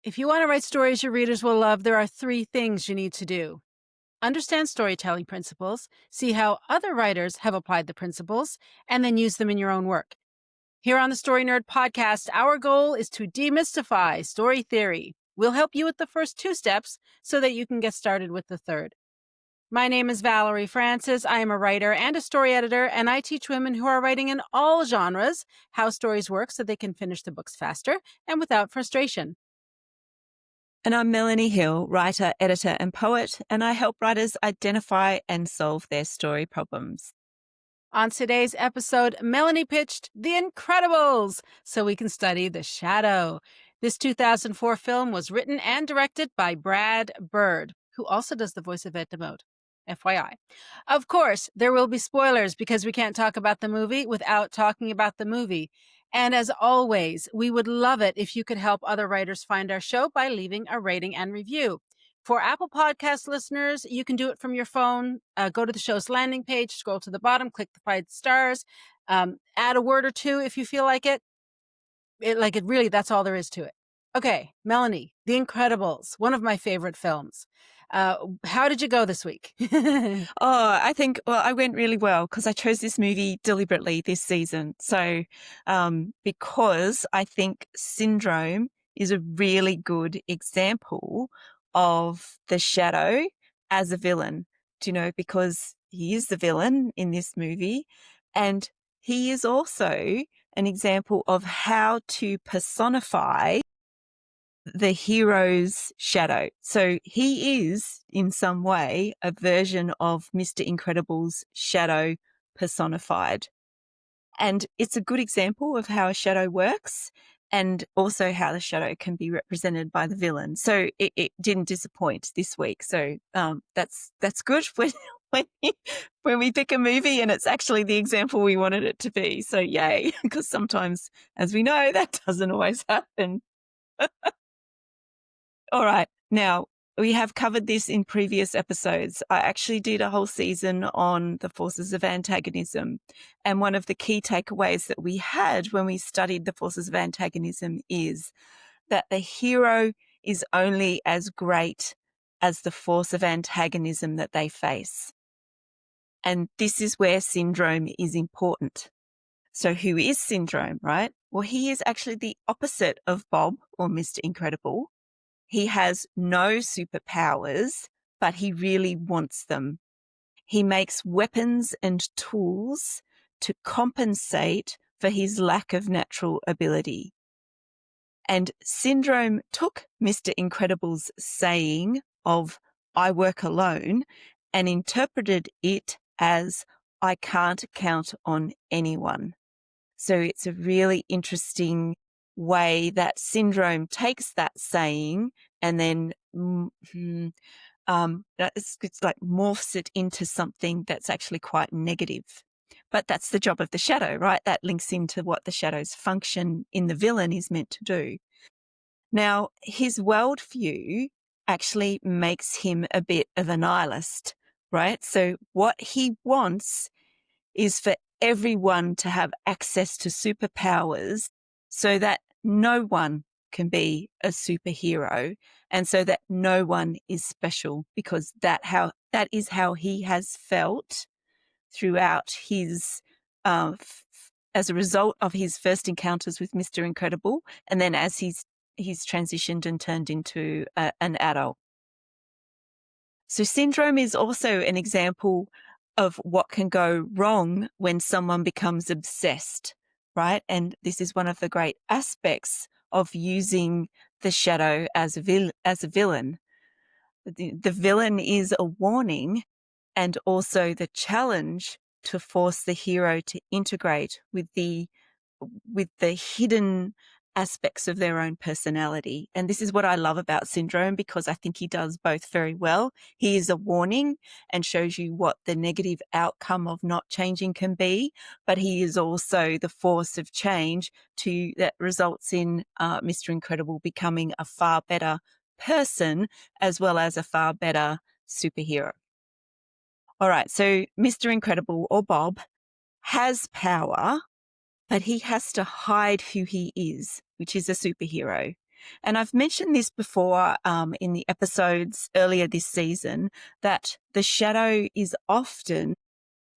If you want to write stories your readers will love, there are three things you need to do. Understand storytelling principles, see how other writers have applied the principles, and then use them in your own work. Here on the Story Nerd podcast, our goal is to demystify story theory. We'll help you with the first two steps so that you can get started with the third. My name is Valerie Francis. I am a writer and a story editor, and I teach women who are writing in all genres how stories work so they can finish the books faster and without frustration. And I'm Melanie Hill, writer, editor, and poet, and I help writers identify and solve their story problems. On today's episode, Melanie pitched The Incredibles so we can study the shadow. This 2004 film was written and directed by Brad Bird, who also does the voice of Ed DeMotte. FYI. Of course, there will be spoilers because we can't talk about the movie without talking about the movie. And as always, we would love it if you could help other writers find our show by leaving a rating and review. For Apple Podcast listeners, you can do it from your phone. Go to the show's landing page, scroll to the bottom, click the 5 stars, add a word or two if you feel like it. Really, that's all there is to it. Okay, Melanie, The Incredibles, one of my favorite films. How did you go this week? I think, I went really well because I chose this movie deliberately this season. So, because I think Syndrome is a really good example of the shadow as a villain, because he is the villain in this movie. And he is also an example of how to personify the hero's shadow. So he is, in some way, a version of Mr. Incredible's shadow personified. And it's a good example of how a shadow works and also how the shadow can be represented by the villain. So it didn't disappoint this week. So that's good when we pick a movie and it's actually the example we wanted it to be. So yay, because sometimes, as we know, that doesn't always happen. All right. Now, we have covered this in previous episodes. I actually did a whole season on the forces of antagonism. And one of the key takeaways that we had when we studied the forces of antagonism is that the hero is only as great as the force of antagonism that they face. And this is where Syndrome is important. So who is Syndrome, right? Well, he is actually the opposite of Bob or Mr. Incredible. He has no superpowers, but he really wants them. He makes weapons and tools to compensate for his lack of natural ability. And Syndrome took Mr. Incredible's saying of, "I work alone," and interpreted it as, "I can't count on anyone." So it's a really interesting way that Syndrome takes that saying and then it's like morphs it into something that's actually quite negative. But that's the job of the shadow, right? That links into what the shadow's function in the villain is meant to do. Now, his worldview actually makes him a bit of a nihilist, right? So what he wants is for everyone to have access to superpowers so that no one can be a superhero and so that no one is special, because that is how he has felt throughout his as a result of his first encounters with Mr. Incredible, and then as he's transitioned and turned into an adult. So Syndrome is also an example of what can go wrong when someone becomes obsessed, right? And this is one of the great aspects of using the shadow as a villain. The villain is a warning and also the challenge to force the hero to integrate with the hidden aspects of their own personality. And this is what I love about Syndrome, because I think he does both very well. He is a warning and shows you what the negative outcome of not changing can be, but he is also the force of change that results in Mr. Incredible becoming a far better person as well as a far better superhero. All right, so Mr. Incredible, or Bob, has power, but he has to hide who he is, which is a superhero. And I've mentioned this before in the episodes earlier this season, that the shadow is often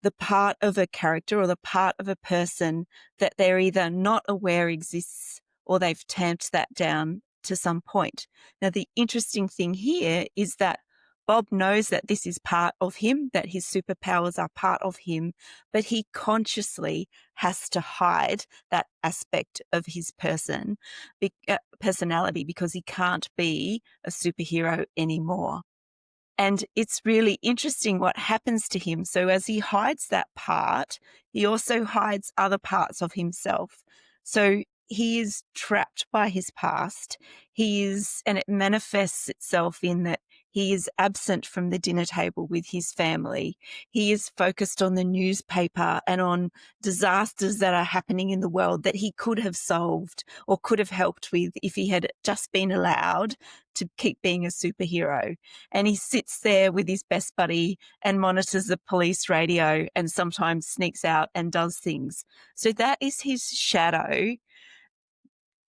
the part of a character or the part of a person that they're either not aware exists or they've tamped that down to some point. Now, the interesting thing here is that Bob knows that this is part of him, that his superpowers are part of him, but he consciously has to hide that aspect of his personality because he can't be a superhero anymore. And it's really interesting what happens to him. So as he hides that part, he also hides other parts of himself. So he is trapped by his past. And it manifests itself in that he is absent from the dinner table with his family. He is focused on the newspaper and on disasters that are happening in the world that he could have solved or could have helped with if he had just been allowed to keep being a superhero. And he sits there with his best buddy and monitors the police radio and sometimes sneaks out and does things. So that is his shadow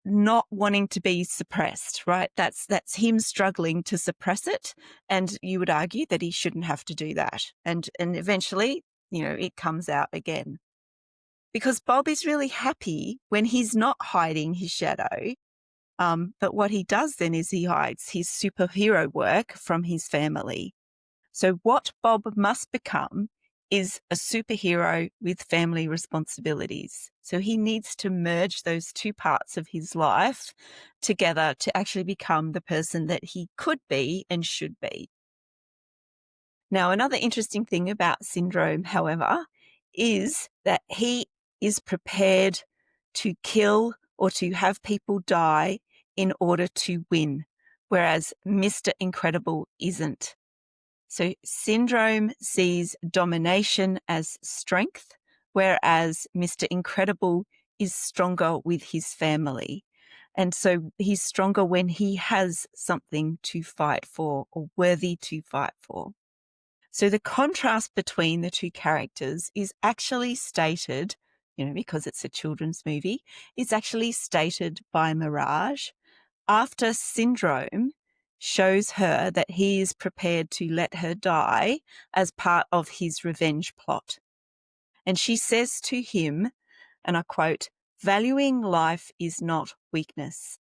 not wanting to be suppressed, right? That's him struggling to suppress it. And you would argue that he shouldn't have to do that. And eventually, it comes out again. Because Bob is really happy when he's not hiding his shadow. But what he does then is he hides his superhero work from his family. So what Bob must become is a superhero with family responsibilities. So he needs to merge those two parts of his life together to actually become the person that he could be and should be. Now, another interesting thing about Syndrome, however, is that he is prepared to kill or to have people die in order to win, whereas Mr. Incredible isn't. So Syndrome sees domination as strength, whereas Mr. Incredible is stronger with his family. And so he's stronger when he has something to fight for or worthy to fight for. So the contrast between the two characters is actually stated, because it's a children's movie, it's actually stated by Mirage after Syndrome shows her that he is prepared to let her die as part of his revenge plot. And she says to him, and I quote, "Valuing life is not weakness,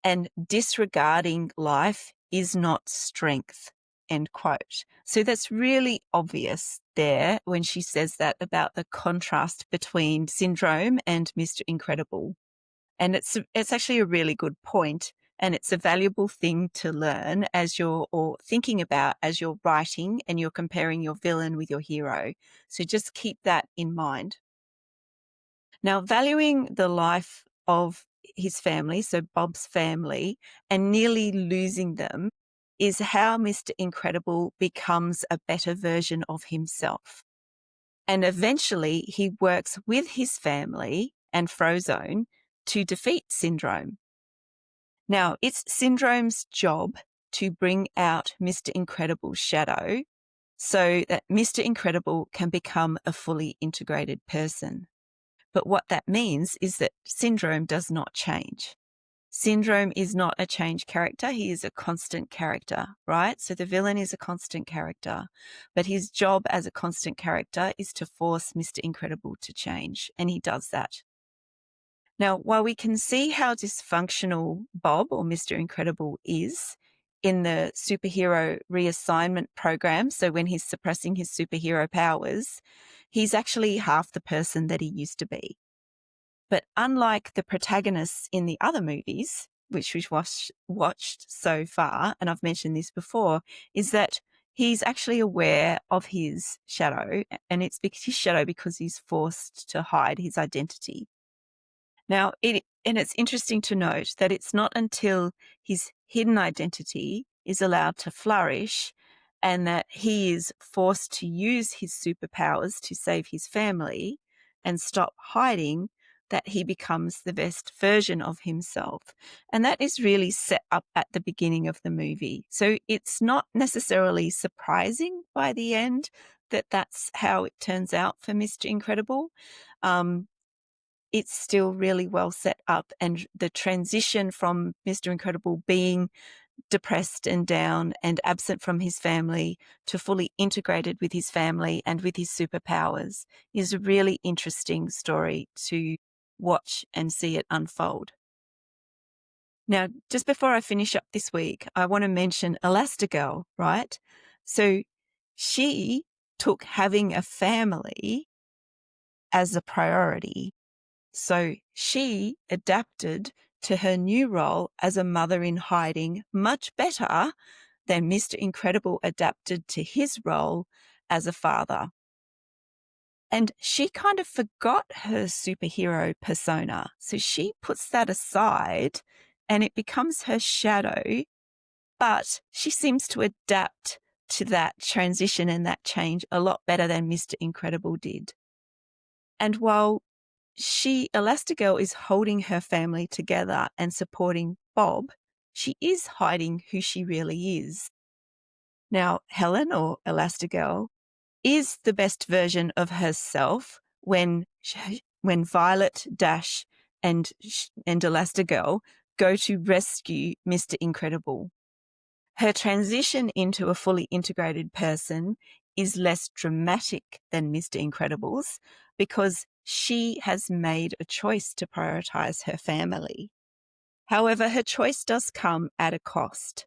and disregarding life is not strength," end quote. So that's really obvious there when she says that about the contrast between Syndrome and Mr. Incredible. And it's actually a really good point, and it's a valuable thing to learn or thinking about as you're writing and you're comparing your villain with your hero. So just keep that in mind. Now, valuing the life of his family, so Bob's family, and nearly losing them is how Mr. Incredible becomes a better version of himself. And eventually he works with his family and Frozone to defeat Syndrome. Now, it's Syndrome's job to bring out Mr. Incredible's shadow so that Mr. Incredible can become a fully integrated person. But what that means is that Syndrome does not change. Syndrome is not a change character. He is a constant character, right? So the villain is a constant character, but his job as a constant character is to force Mr. Incredible to change, and he does that. Now, while we can see how dysfunctional Bob or Mr. Incredible is in the superhero reassignment program, so when he's suppressing his superhero powers, he's actually half the person that he used to be. But unlike the protagonists in the other movies, which we've watched so far, and I've mentioned this before, is that he's actually aware of his shadow, and it's his shadow because he's forced to hide his identity. Now, it's interesting to note that it's not until his hidden identity is allowed to flourish and that he is forced to use his superpowers to save his family and stop hiding that he becomes the best version of himself. And that is really set up at the beginning of the movie. So it's not necessarily surprising by the end that that's how it turns out for Mr. Incredible. it's still really well set up. And the transition from Mr. Incredible being depressed and down and absent from his family to fully integrated with his family and with his superpowers is a really interesting story to watch and see it unfold. Now, just before I finish up this week, I want to mention Elastigirl, right? So she took having a family as a priority. So she adapted to her new role as a mother in hiding much better than Mr. Incredible adapted to his role as a father. And she kind of forgot her superhero persona. So she puts that aside and it becomes her shadow, but she seems to adapt to that transition and that change a lot better than Mr. Incredible did. And while Elastigirl is holding her family together and supporting Bob, she is hiding who she really is. Now, Helen, or Elastigirl, is the best version of herself when Violet, Dash, and Elastigirl go to rescue Mr. Incredible. Her transition into a fully integrated person is less dramatic than Mr. Incredible's because she has made a choice to prioritize her family. However, her choice does come at a cost.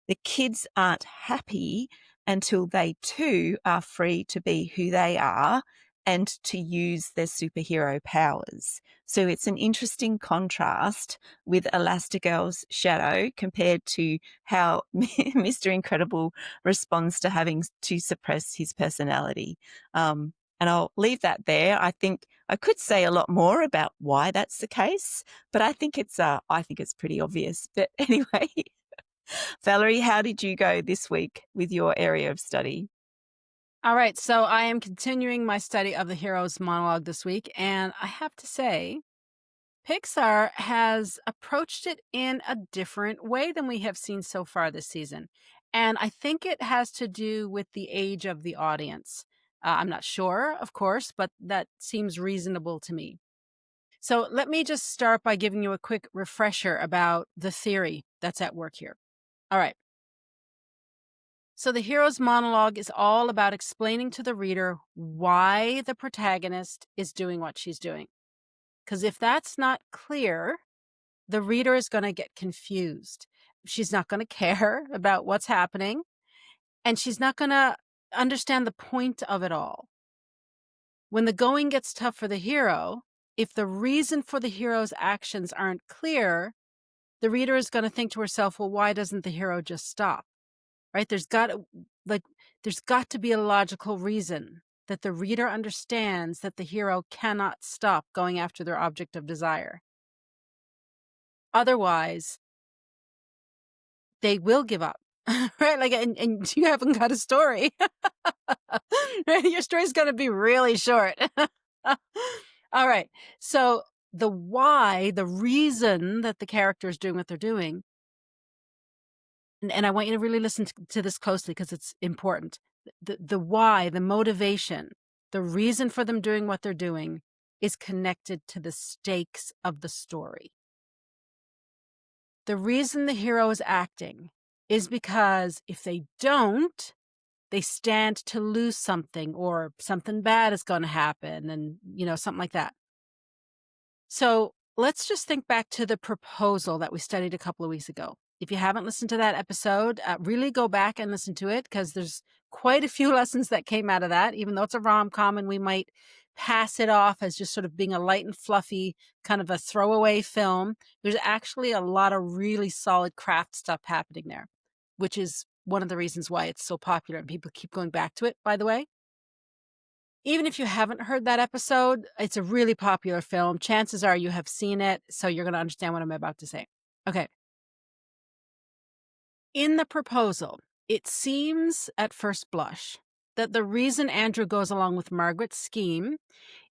The kids aren't happy until they too are free to be who they are and to use their superhero powers. So it's an interesting contrast with Elastigirl's shadow compared to how Mr. Incredible responds to having to suppress his personality. And I'll leave that there. I think I could say a lot more about why that's the case, but I think it's pretty obvious. But anyway, Valerie, how did you go this week with your area of study? All right, so I am continuing my study of the hero's monologue this week, and I have to say, Pixar has approached it in a different way than we have seen so far this season. And I think it has to do with the age of the audience. I'm not sure, of course, but that seems reasonable to me. So let me just start by giving you a quick refresher about the theory that's at work here. All right. So the hero's monologue is all about explaining to the reader why the protagonist is doing what she's doing. Because if that's not clear, the reader is going to get confused. She's not going to care about what's happening, and she's not going to understand the point of it all. When the going gets tough for the hero, if the reason for the hero's actions aren't clear, the reader is going to think to herself, well, why doesn't the hero just stop? Right? There's got to be a logical reason that the reader understands that the hero cannot stop going after their object of desire. Otherwise, they will give up. Right? Like, and you haven't got a story. Right? Your story's going to be really short. All right. So the why, the reason that the character is doing what they're doing, and I want you to really listen to this closely because it's important. The why, the motivation, the reason for them doing what they're doing is connected to the stakes of the story. The reason the hero is acting is because if they don't, they stand to lose something or something bad is going to happen and, something like that. So let's just think back to the proposal that we studied a couple of weeks ago. If you haven't listened to that episode, really go back and listen to it because there's quite a few lessons that came out of that, even though it's a rom-com and we might pass it off as just sort of being a light and fluffy kind of a throwaway film. There's actually a lot of really solid craft stuff happening there, which is one of the reasons why it's so popular and people keep going back to it, by the way. Even if you haven't heard that episode, it's a really popular film. Chances are you have seen it, so you're going to understand what I'm about to say. Okay. In the proposal, it seems at first blush that the reason Andrew goes along with Margaret's scheme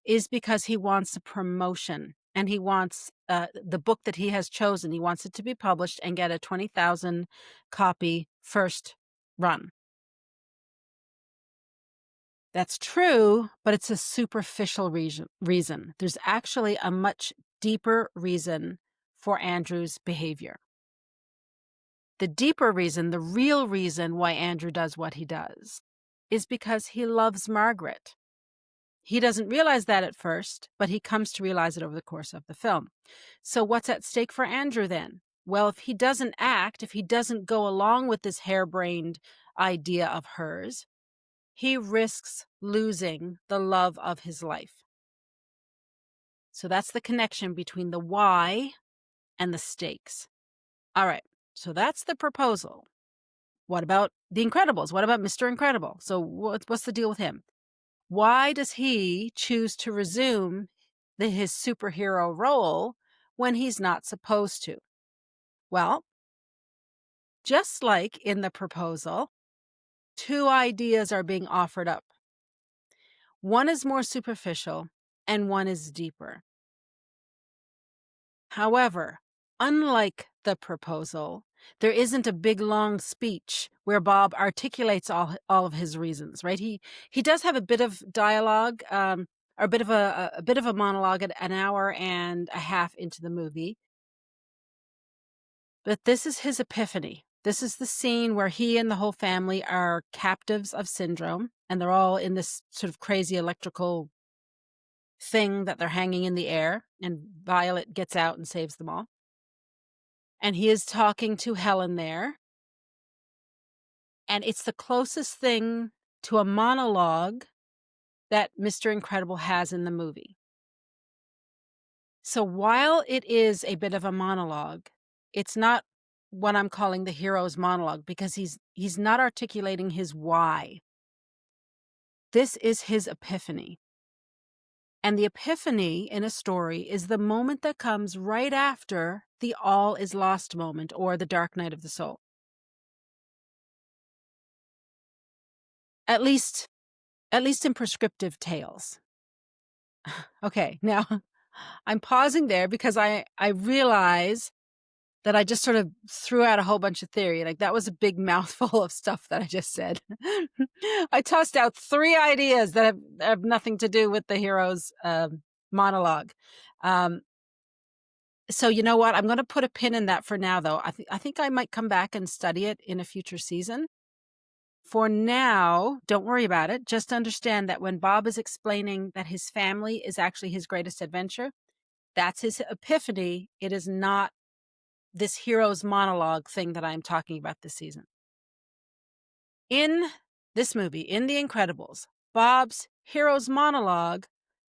is because he wants a promotion and he wants the book that he has chosen. He wants it to be published and get a 20,000 copy first run. That's true, but it's a superficial reason. There's actually a much deeper reason for Andrew's behavior. The deeper reason, the real reason why Andrew does what he does, is because he loves Margaret. He doesn't realize that at first, but he comes to realize it over the course of the film. So what's at stake for Andrew then? Well, if he doesn't act, if he doesn't go along with this harebrained idea of hers, he risks losing the love of his life. So that's the connection between the why and the stakes. All right, so that's the proposal. What about The Incredibles? What about Mr. Incredible? So what's the deal with him? Why does he choose to resume his superhero role when he's not supposed to? Well, just like in the proposal, two ideas are being offered up. One is more superficial and one is deeper. However, unlike the proposal, there isn't a big long speech where Bob articulates all of his reasons, right? He does have a bit of dialogue, or a bit of a monologue at an hour and a half into the movie. But this is his epiphany. This is the scene where he and the whole family are captives of syndrome, and they're all in this sort of crazy electrical thing that they're hanging in the air, and Violet gets out and saves them all. And he is talking to Helen there. And it's the closest thing to a monologue that Mr. Incredible has in the movie. So while it is a bit of a monologue, it's not what I'm calling the hero's monologue because he's not articulating his why. This is his epiphany. And the epiphany in a story is the moment that comes right after the all is lost moment or the dark night of the soul. At least in prescriptive tales. Okay, now I'm pausing there because I realize that I just sort of threw out a whole bunch of theory. Like that was a big mouthful of stuff that I just said. I tossed out 3 ideas that have nothing to do with the hero's monologue. So you know what? I'm going to put a pin in that for now, though. I think I might come back and study it in a future season. For now, don't worry about it. Just understand that when Bob is explaining that his family is actually his greatest adventure, that's his epiphany. It is not this hero's monologue thing that I'm talking about this season. In this movie, in The Incredibles, Bob's hero's monologue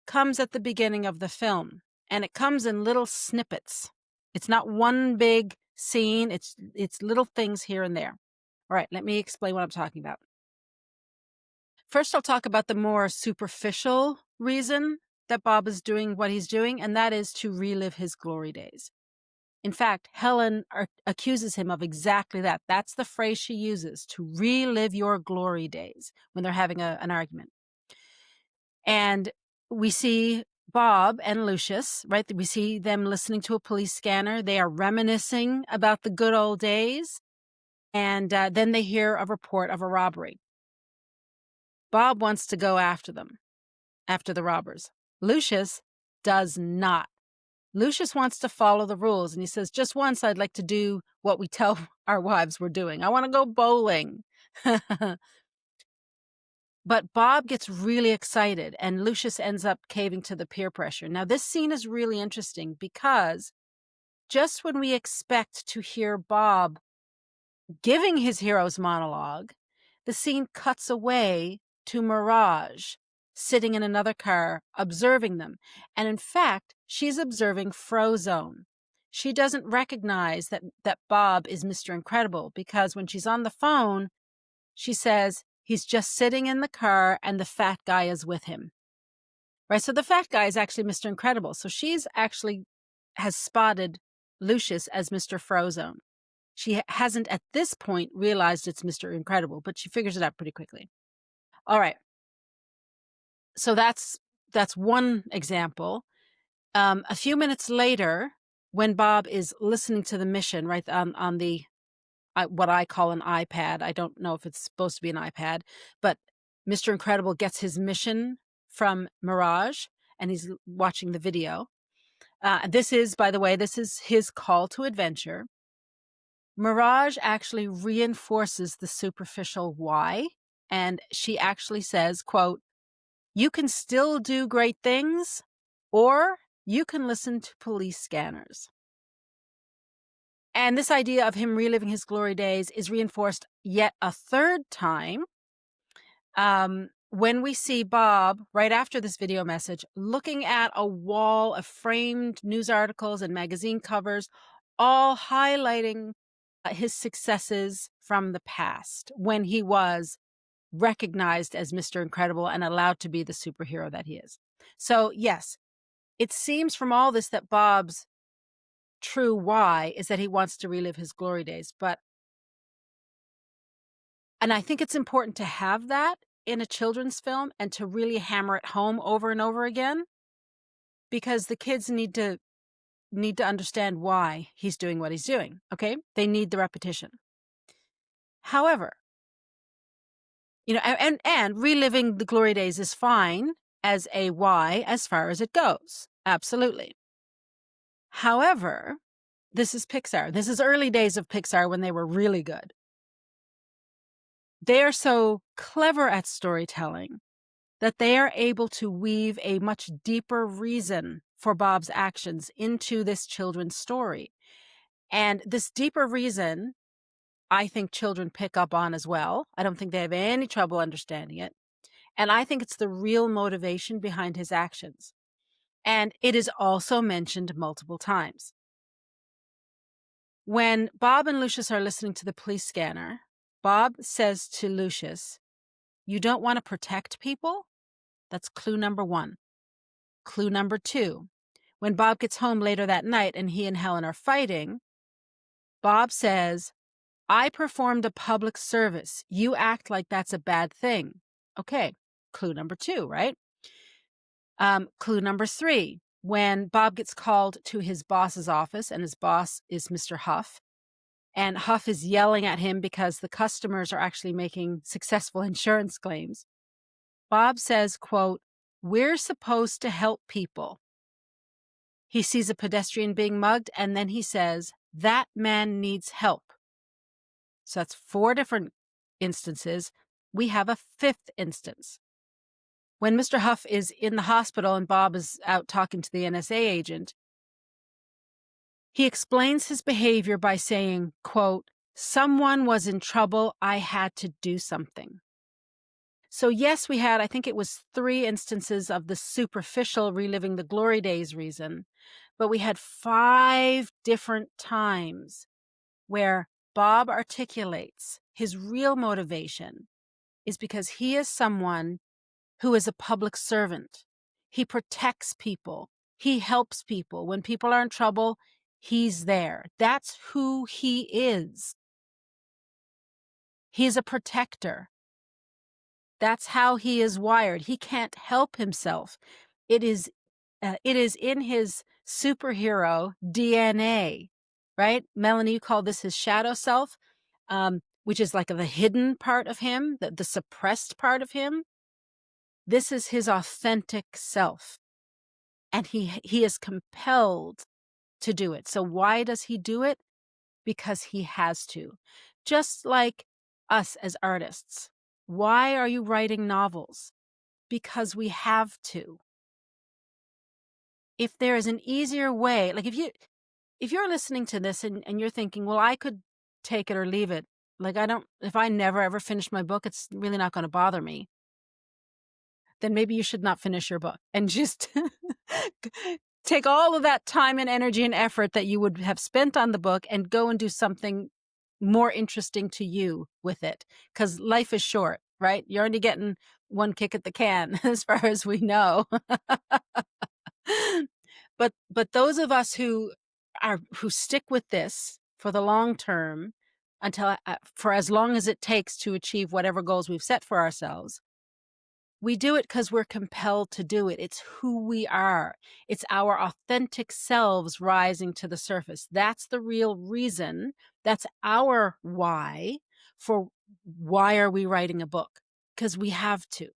comes at the beginning of the film, and it comes in little snippets. It's not one big scene. It's little things here and there. All right, let me explain what I'm talking about. First, I'll talk about the more superficial reason that Bob is doing what he's doing, and that is to relive his glory days. In fact, Helen accuses him of exactly that. That's the phrase she uses, to relive your glory days, when they're having an argument. And we see Bob and Lucius, right? We see them listening to a police scanner. They are reminiscing about the good old days. And then they hear a report of a robbery. Bob wants to go after them, after the robbers. Lucius does not. Lucius wants to follow the rules, and he says, just once I'd like to do what we tell our wives we're doing. I want to go bowling. But Bob gets really excited, and Lucius ends up caving to the peer pressure. Now, this scene is really interesting because just when we expect to hear Bob giving his hero's monologue, the scene cuts away to Mirage, sitting in another car, observing them. And in fact, she's observing Frozone. She doesn't recognize that Bob is Mr. Incredible because when she's on the phone, she says, he's just sitting in the car and the fat guy is with him. Right? So the fat guy is actually Mr. Incredible. So she's actually has spotted Lucius as Mr. Frozone. She hasn't at this point realized it's Mr. Incredible, but she figures it out pretty quickly. All right. So that's one example. A few minutes later, when Bob is listening to the mission, right, on the what I call an iPad. I don't know if it's supposed to be an iPad, but Mr. Incredible gets his mission from Mirage, and he's watching the video. This is, by the way, this is his call to adventure. Mirage actually reinforces the superficial why, and she actually says, quote, "You can still do great things, or you can listen to police scanners." And this idea of him reliving his glory days is reinforced yet a third time when we see Bob, right after this video message, looking at a wall of framed news articles and magazine covers, all highlighting his successes from the past when he was recognized as Mr. Incredible and allowed to be the superhero that he is. So, yes, it seems from all this that Bob's true why is that he wants to relive his glory days. And I think it's important to have that in a children's film and to really hammer it home over and over again, because the kids need to understand why he's doing what he's doing. Okay. They need the repetition. However, and reliving the glory days is fine as a why as far as it goes. Absolutely. However, this is Pixar. This is early days of Pixar when they were really good. They are so clever at storytelling that they are able to weave a much deeper reason for Bob's actions into this children's story. And this deeper reason, I think children pick up on as well. I don't think they have any trouble understanding it. And I think it's the real motivation behind his actions. And it is also mentioned multiple times. When Bob and Lucius are listening to the police scanner, Bob says to Lucius, "You don't want to protect people?" That's clue number 1. Clue number 2, when Bob gets home later that night and he and Helen are fighting, Bob says, "I performed a public service. You act like that's a bad thing." Okay, clue number 2, right? Clue number 3, when Bob gets called to his boss's office and his boss is Mr. Huff, and Huff is yelling at him because the customers are actually making successful insurance claims. Bob says, quote, "We're supposed to help people." He sees a pedestrian being mugged, and then he says, "That man needs help." So that's 4 different instances. We have a 5th instance. When Mr. Huff is in the hospital and Bob is out talking to the NSA agent, he explains his behavior by saying, quote, "Someone was in trouble. I had to do something." So yes, we had, I think it was 3 instances of the superficial reliving the glory days reason, but we had 5 different times where Bob articulates his real motivation is because he is someone who is a public servant. He protects people. He helps people. When people are in trouble, he's there. That's who he is. He's a protector. That's how he is wired. He can't help himself. It is in his superhero DNA, right? Melanie, you call this his shadow self, which is like the hidden part of him, the suppressed part of him. This is his authentic self, and he is compelled to do it. So why does he do it? Because he has to. Just like us as artists. Why are you writing novels? Because we have to. If there is an easier way, like if you're listening to this and you're thinking, well, I could take it or leave it. Like if I never ever finish my book, it's really not going to bother me. Then maybe you should not finish your book and just take all of that time and energy and effort that you would have spent on the book and go and do something more interesting to you with it. Because life is short, right? You're only getting one kick at the can as far as we know. But those of us who stick with this for the long term until for as long as it takes to achieve whatever goals we've set for ourselves, we do it because we're compelled to do it. It's who we are. It's our authentic selves rising to the surface. That's the real reason. That's our why for why are we writing a book? because we have to.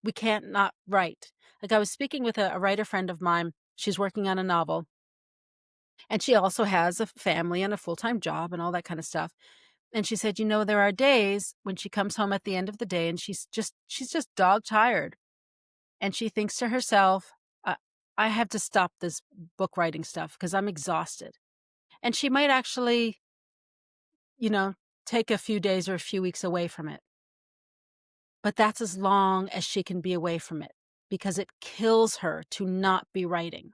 We can't not write. Like, I was speaking with a writer friend of mine. She's working on a novel, and she also has a family and a full-time job and all that kind of stuff. And she said, there are days when she comes home at the end of the day and she's just dog tired. And she thinks to herself, I have to stop this book writing stuff because I'm exhausted. And she might actually, you know, take a few days or a few weeks away from it. But that's as long as she can be away from it because it kills her to not be writing.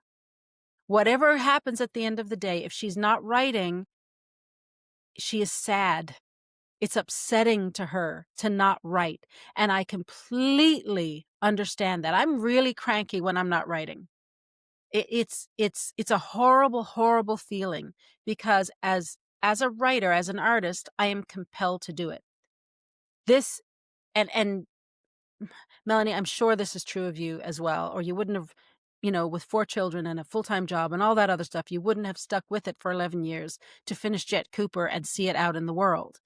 Whatever happens at the end of the day, if she's not writing, she is sad. It's upsetting to her to not write. And I completely understand that. I'm really cranky when I'm not writing. It's a horrible, horrible feeling because as a writer, as an artist, I am compelled to do it. This and Melanie, I'm sure this is true of you as well, or you wouldn't have, with 4 children and a full-time job and all that other stuff, you wouldn't have stuck with it for 11 years to finish Jet Cooper and see it out in the world.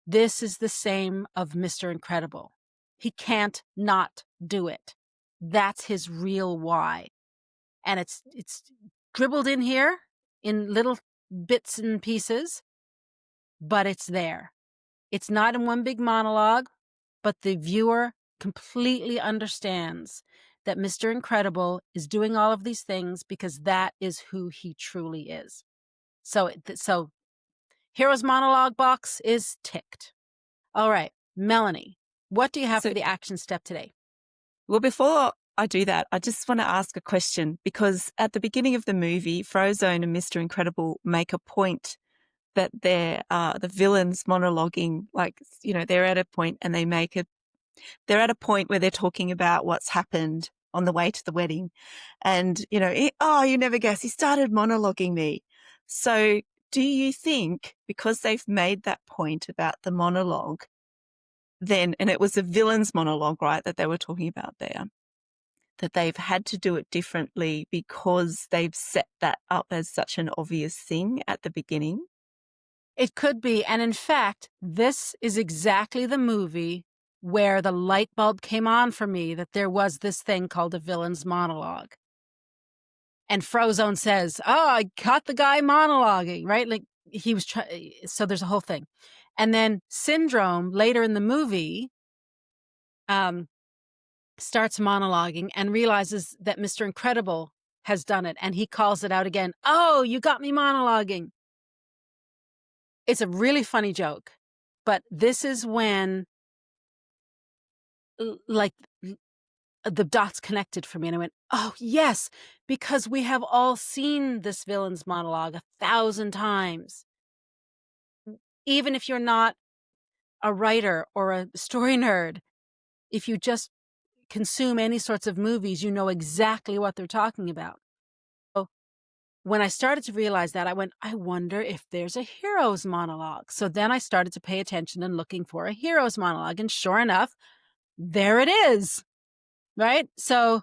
This is the same of Mr. Incredible. He can't not do it. That's his real why. And it's dribbled in here in little bits and pieces, but it's there. It's not in one big monologue, but the viewer completely understands that Mr. Incredible is doing all of these things because that is who he truly is. So Hero's monologue box is ticked. All right, Melanie, what do you have So, for the action step today? well, before I do that, I just want to ask a question because at the beginning of the movie, Frozone and Mr. Incredible make a point that they're the villains monologuing, like, they're at a point and they're at a point where they're talking about what's happened on the way to the wedding. And, you never guess, he started monologuing me. So do you think because they've made that point about the monologue, and it was a villain's monologue, right, that they were talking about there, that they've had to do it differently because they've set that up as such an obvious thing at the beginning? It could be. And in fact, this is exactly the movie where the light bulb came on for me that there was this thing called a villain's monologue. And Frozone says, "Oh, I caught the guy monologuing," right? Like he was trying. So there's a whole thing. And then Syndrome later in the movie starts monologuing and realizes that Mr. Incredible has done it. And he calls it out again. "Oh, you got me monologuing." It's a really funny joke. But this is when like the dots connected for me. And I went, "Oh, yes, because we have all seen this villain's monologue 1,000 times. Even if you're not a writer or a story nerd, if you just consume any sorts of movies, you know exactly what they're talking about." So when I started to realize that, I went, I wonder if there's a hero's monologue. So then I started to pay attention and looking for a hero's monologue. And sure enough, there it is. Right? So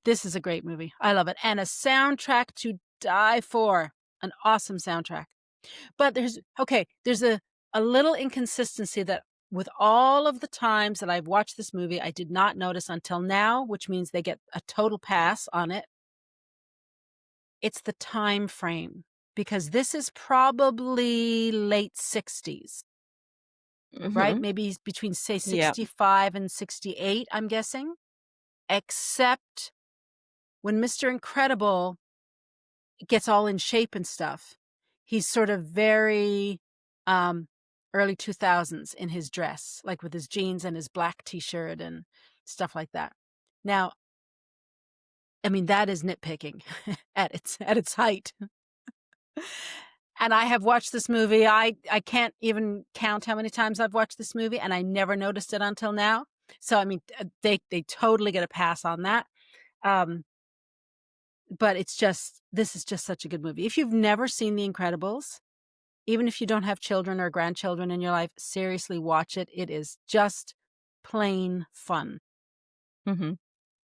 this is a great movie. I love it. And a soundtrack to die for. An awesome soundtrack. But there's a little inconsistency that with all of the times that I've watched this movie, I did not notice until now, which means they get a total pass on it. It's the time frame, because this is probably late 60s, right? Mm-hmm. Maybe between, say, Yeah. 65 and 68, I'm guessing. Except when Mr. Incredible gets all in shape and stuff, he's sort of very early 2000s in his dress, like with his jeans and his black t-shirt and stuff like that. Now, I mean, that is nitpicking at its height. And I have watched this movie. I can't even count how many times I've watched this movie, and I never noticed it until now. So, I mean, they totally get a pass on that. But this is just such a good movie. If you've never seen The Incredibles, even if you don't have children or grandchildren in your life, seriously watch it. It is just plain fun. Mm-hmm.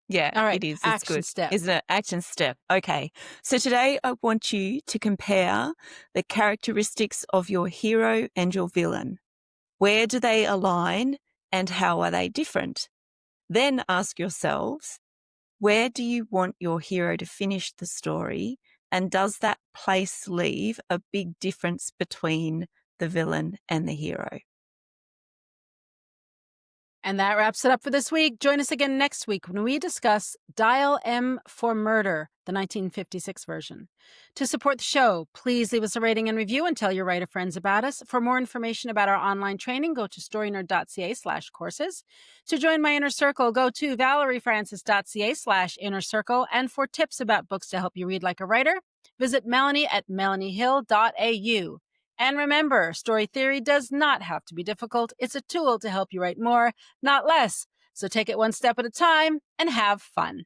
Yeah, All right, it is. It's action good. step. Isn't it? Action step. Okay. So today I want you to compare the characteristics of your hero and your villain. Where do they align and how are they different? Then ask yourselves, where do you want your hero to finish the story? And does that place leave a big difference between the villain and the hero? And that wraps it up for this week. Join us again next week when we discuss Dial M for Murder, the 1956 version. To support the show, please leave us a rating and review and tell your writer friends about us. For more information about our online training, go to storynerd.ca/courses. To join my inner circle, go to valeriefrancis.ca/inner circle. And for tips about books to help you read like a writer, visit Melanie at melaniehill.au. And remember, story theory does not have to be difficult. It's a tool to help you write more, not less. So take it one step at a time and have fun.